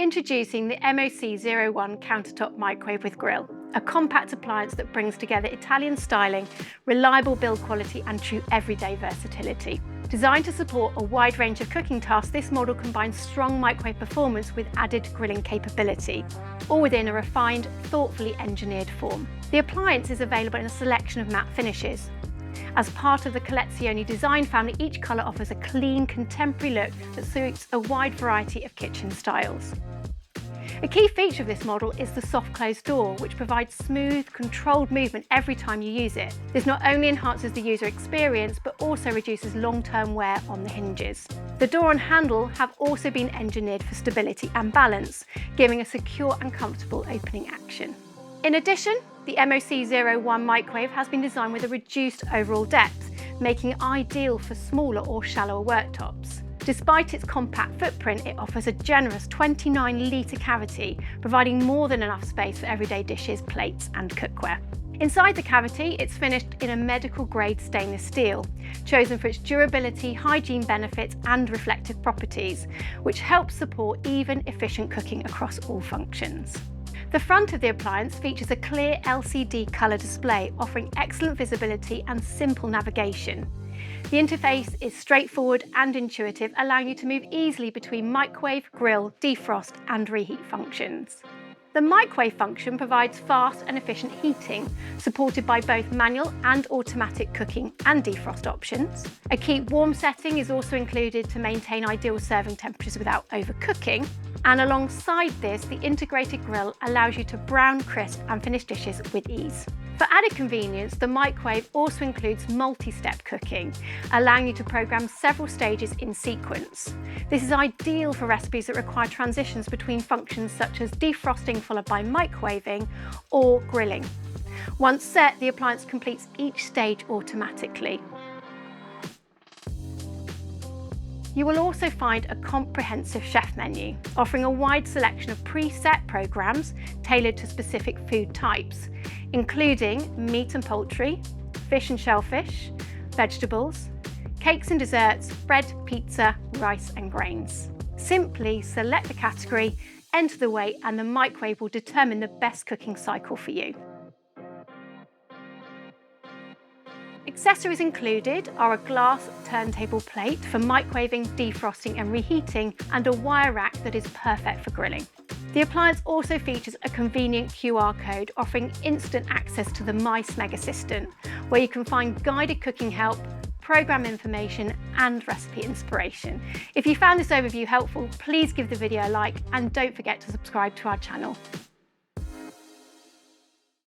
Introducing the MOC01 Countertop Microwave with Grill, a compact appliance that brings together Italian styling, reliable build quality and true everyday versatility. Designed to support a wide range of cooking tasks, this model combines strong microwave performance with added grilling capability, all within a refined, thoughtfully engineered form. The appliance is available in a selection of matte finishes. As part of the Collezioni design family, each colour offers a clean, contemporary look that suits a wide variety of kitchen styles. A key feature of this model is the soft closed door, which provides smooth, controlled movement every time you use it. This not only enhances the user experience, but also reduces long-term wear on the hinges. The door and handle have also been engineered for stability and balance, giving a secure and comfortable opening action. In addition, the MOC01 microwave has been designed with a reduced overall depth, making it ideal for smaller or shallower worktops. Despite its compact footprint, it offers a generous 29-litre cavity, providing more than enough space for everyday dishes, plates and cookware. Inside the cavity, it's finished in a medical-grade stainless steel, chosen for its durability, hygiene benefits and reflective properties, which helps support even, efficient cooking across all functions. The front of the appliance features a clear LCD colour display, offering excellent visibility and simple navigation. The interface is straightforward and intuitive, allowing you to move easily between microwave, grill, defrost and reheat functions. The microwave function provides fast and efficient heating, supported by both manual and automatic cooking and defrost options. A keep warm setting is also included to maintain ideal serving temperatures without overcooking. And alongside this, the integrated grill allows you to brown, crisp and finish dishes with ease. For added convenience, the microwave also includes multi-step cooking, allowing you to program several stages in sequence. This is ideal for recipes that require transitions between functions such as defrosting followed by microwaving or grilling. Once set, the appliance completes each stage automatically. You will also find a comprehensive chef menu, offering a wide selection of preset programs tailored to specific food types, including meat and poultry, fish and shellfish, vegetables, cakes and desserts, bread, pizza, rice and grains. Simply select the category, enter the weight, and the microwave will determine the best cooking cycle for you. Accessories included are a glass turntable plate for microwaving, defrosting and reheating, and a wire rack that is perfect for grilling. The appliance also features a convenient QR code offering instant access to the My Smeg Assistant, where you can find guided cooking help, program information and recipe inspiration. If you found this overview helpful, please give the video a like and don't forget to subscribe to our channel.